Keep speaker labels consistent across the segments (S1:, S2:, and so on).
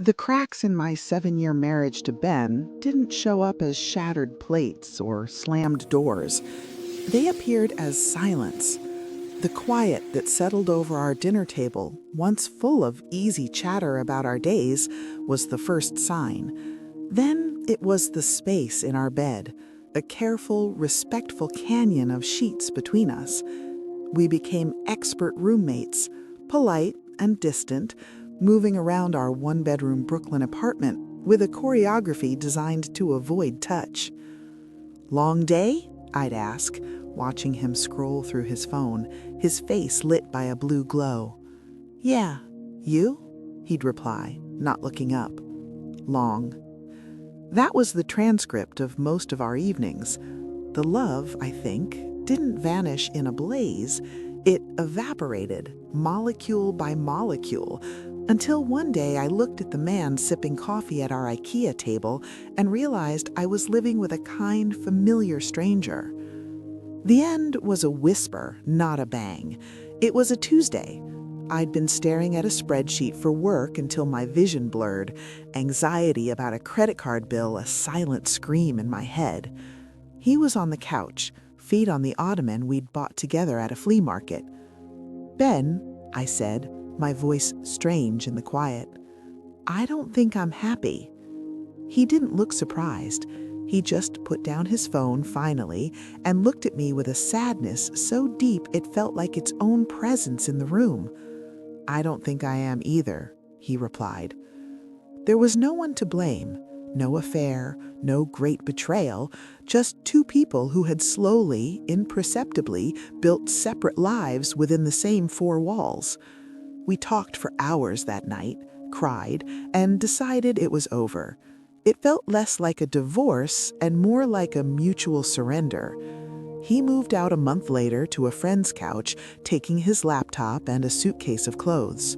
S1: The cracks in my 7-year marriage to Ben didn't show up as shattered plates or slammed doors. They appeared as silence. The quiet that settled over our dinner table, once full of easy chatter about our days, was the first sign. Then it was the space in our bed, a careful, respectful canyon of sheets between us. We became expert roommates, polite and distant, moving around our one-bedroom Brooklyn apartment with a choreography designed to avoid touch. "Long day?" I'd ask, watching him scroll through his phone, his face lit by a blue glow. "Yeah, you?" he'd reply, not looking up. "Long." That was the transcript of most of our evenings. The love, I think, didn't vanish in a blaze. It evaporated, molecule by molecule, until one day I looked at the man sipping coffee at our IKEA table and realized I was living with a kind, familiar stranger. The end was a whisper, not a bang. It was a Tuesday. I'd been staring at a spreadsheet for work until my vision blurred, anxiety about a credit card bill a silent scream in my head. He was on the couch, feet on the ottoman we'd bought together at a flea market. "Ben," I said, my voice strange in the quiet, "I don't think I'm happy." He didn't look surprised. He just put down his phone finally and looked at me with a sadness so deep it felt like its own presence in the room. "I don't think I am either," he replied. There was no one to blame, no affair, no great betrayal, just two people who had slowly, imperceptibly built separate lives within the same four walls. We talked for hours that night, cried, and decided it was over. It felt less like a divorce and more like a mutual surrender. He moved out a month later to a friend's couch, taking his laptop and a suitcase of clothes.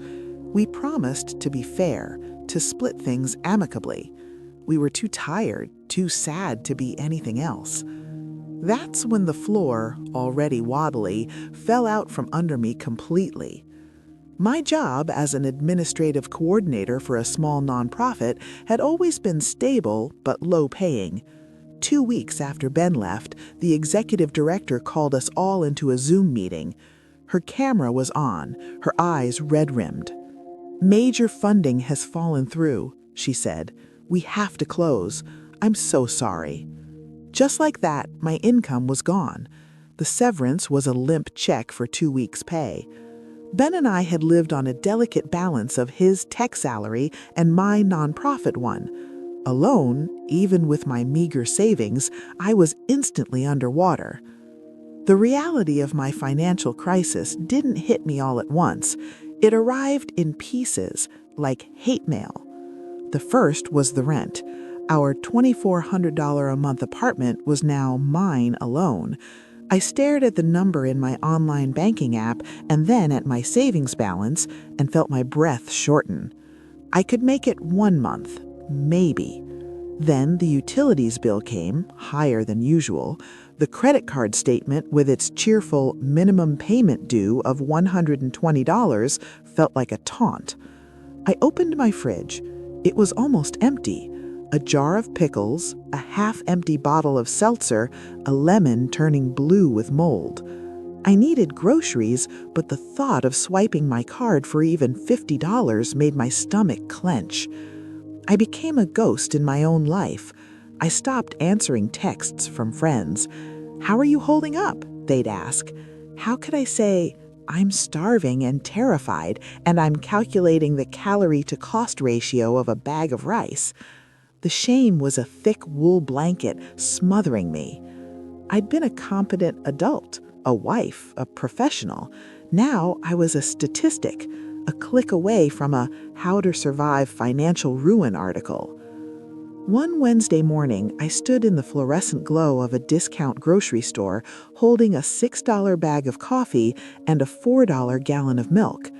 S1: We promised to be fair, to split things amicably. We were too tired, too sad to be anything else. That's when the floor, already wobbly, fell out from under me completely. My job as an administrative coordinator for a small nonprofit had always been stable but low-paying. 2 weeks after Ben left, the executive director called us all into a Zoom meeting. Her camera was on, her eyes red-rimmed. "Major funding has fallen through," she said. "We have to close. I'm so sorry." Just like that, my income was gone. The severance was a limp check for 2 weeks' pay. Ben and I had lived on a delicate balance of his tech salary and my nonprofit one. Alone, even with my meager savings, I was instantly underwater. The reality of my financial crisis didn't hit me all at once. It arrived in pieces, like hate mail. The first was the rent. Our $2,400 a month apartment was now mine alone. I stared at the number in my online banking app and then at my savings balance and felt my breath shorten. I could make it 1 month, maybe. Then the utilities bill came, higher than usual. The credit card statement with its cheerful minimum payment due of $120 felt like a taunt. I opened my fridge. It was almost empty. A jar of pickles, a half-empty bottle of seltzer, a lemon turning blue with mold. I needed groceries, but the thought of swiping my card for even $50 made my stomach clench. I became a ghost in my own life. I stopped answering texts from friends. "How are you holding up?" they'd ask. How could I say, "I'm starving and terrified, and I'm calculating the calorie-to-cost ratio of a bag of rice"? The shame was a thick wool blanket smothering me. I'd been a competent adult, a wife, a professional. Now I was a statistic, a click away from a "How to Survive Financial Ruin" article. One Wednesday morning, I stood in the fluorescent glow of a discount grocery store holding a $6 bag of coffee and a $4 gallon of milk.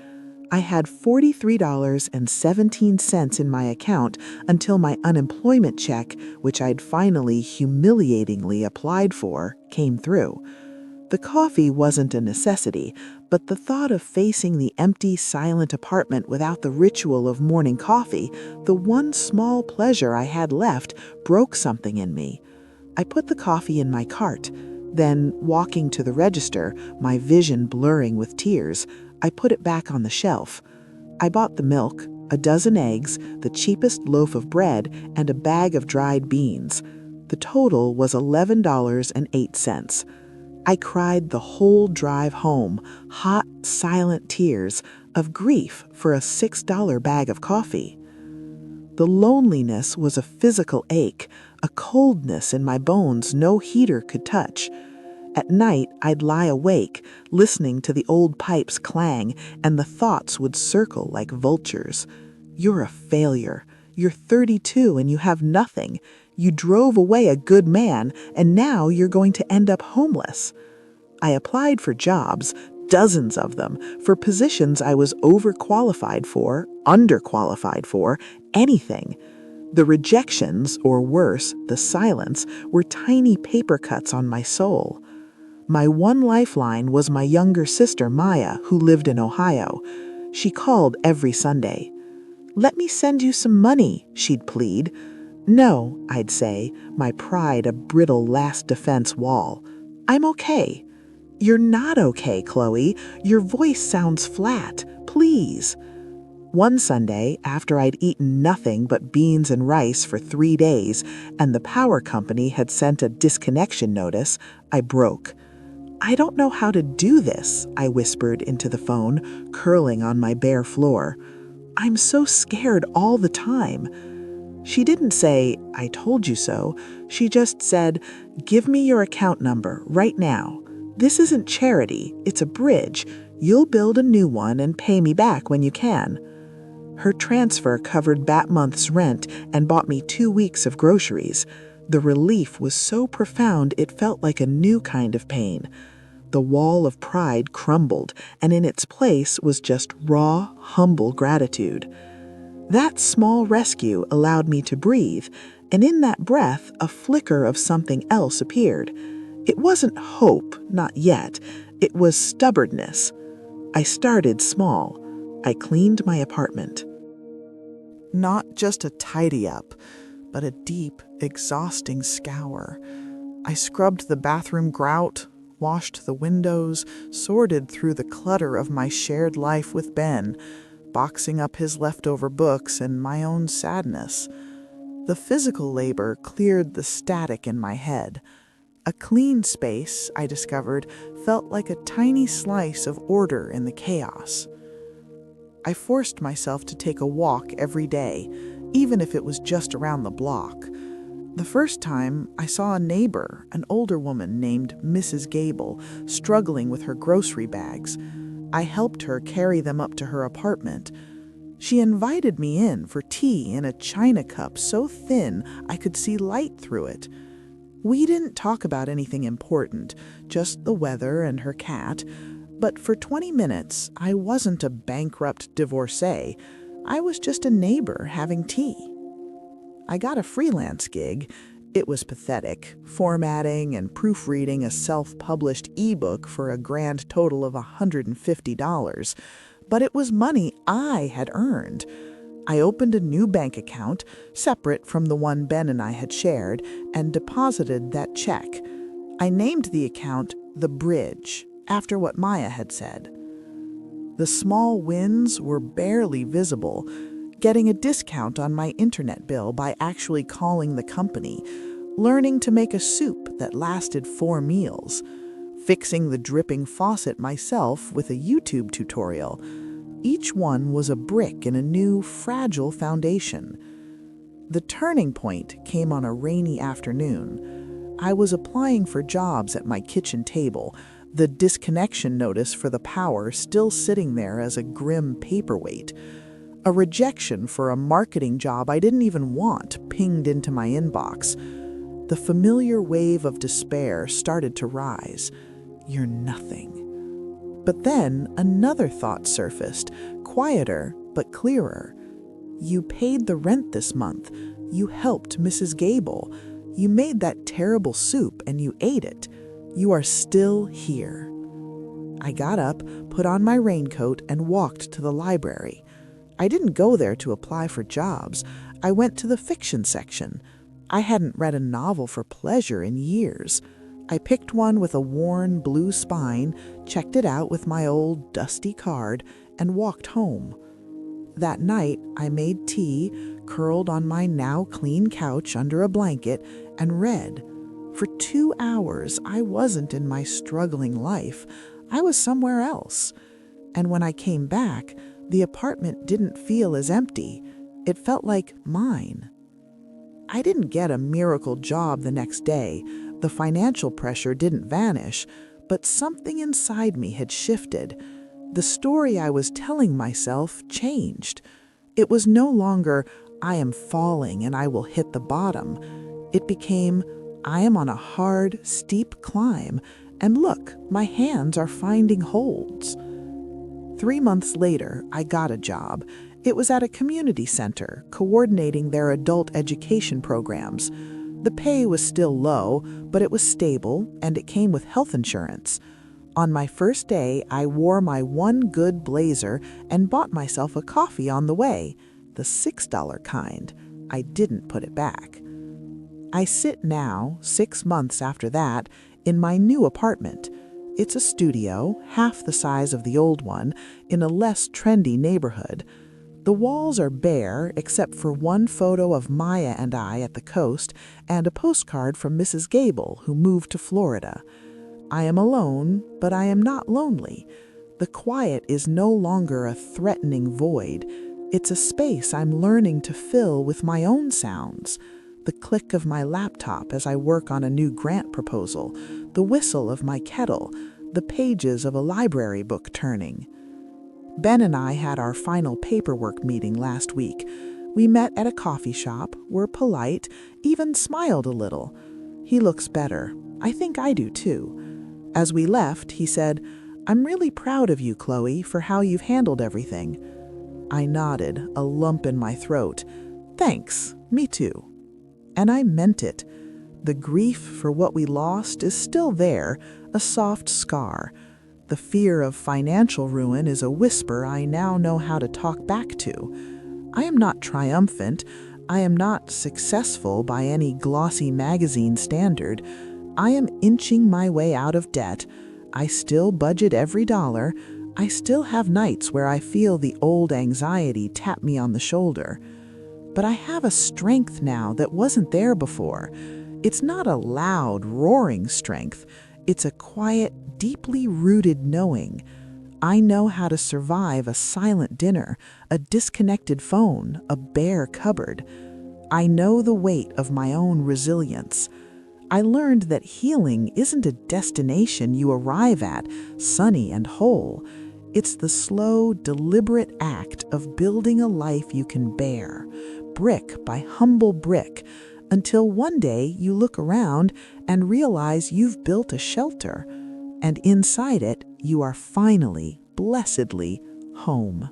S1: I had $43.17 in my account until my unemployment check, which I'd finally humiliatingly applied for, came through. The coffee wasn't a necessity, But the thought of facing the empty, silent apartment without the ritual of morning coffee, the one small pleasure I had left, broke something in me. I put the coffee in my cart. Then, walking to the register, my vision blurring with tears, I put it back on the shelf. I bought the milk, a dozen eggs, the cheapest loaf of bread, and a bag of dried beans. The total was $11.08. I cried the whole drive home, hot, silent tears of grief for a $6 bag of coffee. The loneliness was a physical ache, a coldness in my bones no heater could touch. At night, I'd lie awake, listening to the old pipes clang, and the thoughts would circle like vultures. You're a failure. You're 32 and you have nothing. You drove away a good man, and now you're going to end up homeless. I applied for jobs, dozens of them, for positions I was overqualified for, underqualified for, anything. The rejections, or worse, the silence, were tiny paper cuts on my soul. My one lifeline was my younger sister, Maya, who lived in Ohio. She called every Sunday. "Let me send you some money," she'd plead. "No," I'd say, my pride a brittle last defense wall. "I'm okay." "You're not okay, Chloe. Your voice sounds flat. Please." One Sunday, after I'd eaten nothing but beans and rice for 3 days, and the power company had sent a disconnection notice, I broke. "I don't know how to do this," I whispered into the phone, curling on my bare floor. "I'm so scared all the time." She didn't say, "I told you so." She just said, "Give me your account number right now. This isn't charity, it's a bridge. You'll build a new one and pay me back when you can." Her transfer covered that month's rent and bought me 2 weeks of groceries. The relief was so profound it felt like a new kind of pain. The wall of pride crumbled, and in its place was just raw, humble gratitude. That small rescue allowed me to breathe, and in that breath, a flicker of something else appeared. It wasn't hope, not yet. It was stubbornness. I started small. I cleaned my apartment. Not just a tidy-up, but a deep, exhausting scour. I scrubbed the bathroom grout, washed the windows, sorted through the clutter of my shared life with Ben, boxing up his leftover books and my own sadness. The physical labor cleared the static in my head. A clean space, I discovered, felt like a tiny slice of order in the chaos. I forced myself to take a walk every day, even if it was just around the block. The first time, I saw a neighbor, an older woman named Mrs. Gable, struggling with her grocery bags. I helped her carry them up to her apartment. She invited me in for tea in a china cup so thin I could see light through it. We didn't talk about anything important, just the weather and her cat. But for 20 minutes, I wasn't a bankrupt divorcee. I was just a neighbor having tea. I got a freelance gig. It was pathetic, formatting and proofreading a self-published ebook for a grand total of $150. But it was money I had earned. I opened a new bank account, separate from the one Ben and I had shared, and deposited that check. I named the account The Bridge, after what Maya had said. The small wins were barely visible. Getting a discount on my internet bill by actually calling the company, learning to make a soup that lasted 4 meals, fixing the dripping faucet myself with a YouTube tutorial. Each one was a brick in a new, fragile foundation. The turning point came on a rainy afternoon. I was applying for jobs at my kitchen table, the disconnection notice for the power still sitting there as a grim paperweight. A rejection for a marketing job I didn't even want pinged into my inbox. The familiar wave of despair started to rise. You're nothing. But then another thought surfaced, quieter but clearer. You paid the rent this month. You helped Mrs. Gable. You made that terrible soup and you ate it. You are still here. I got up, put on my raincoat, and walked to the library. I didn't go there to apply for jobs. I went to the fiction section. I hadn't read a novel for pleasure in years. I picked one with a worn blue spine, checked it out with my old dusty card, and walked home. That night, I made tea, curled on my now clean couch under a blanket, and read. For 2 hours, I wasn't in my struggling life. I was somewhere else. And when I came back, the apartment didn't feel as empty. It felt like mine. I didn't get a miracle job the next day. The financial pressure didn't vanish, but something inside me had shifted. The story I was telling myself changed. It was no longer, I am falling and I will hit the bottom. It became, I am on a hard, steep climb, and look, my hands are finding holds. 3 months later, I got a job. It was at a community center, coordinating their adult education programs. The pay was still low, but it was stable, and it came with health insurance. On my first day, I wore my one good blazer and bought myself a coffee on the way, the $6 kind. I didn't put it back. I sit now, 6 months after that, in my new apartment. It's a studio, half the size of the old one, in a less trendy neighborhood. The walls are bare except for one photo of Maya and I at the coast and a postcard from Mrs. Gable, who moved to Florida. I am alone, but I am not lonely. The quiet is no longer a threatening void. It's a space I'm learning to fill with my own sounds. The click of my laptop as I work on a new grant proposal, the whistle of my kettle, the pages of a library book turning. Ben and I had our final paperwork meeting last week. We met at a coffee shop, were polite, even smiled a little. He looks better. I think I do too. As we left, he said, "I'm really proud of you, Chloe, for how you've handled everything." I nodded, a lump in my throat. "Thanks, me too." And I meant it. The grief for what we lost is still there, a soft scar. The fear of financial ruin is a whisper I now know how to talk back to. I am not triumphant. I am not successful by any glossy magazine standard. I am inching my way out of debt. I still budget every dollar. I still have nights where I feel the old anxiety tap me on the shoulder. But I have a strength now that wasn't there before. It's not a loud, roaring strength. It's a quiet, deeply rooted knowing. I know how to survive a silent dinner, a disconnected phone, a bare cupboard. I know the weight of my own resilience. I learned that healing isn't a destination you arrive at, sunny and whole. It's the slow, deliberate act of building a life you can bear, brick by humble brick, until one day you look around and realize you've built a shelter, and inside it you are finally, blessedly, home.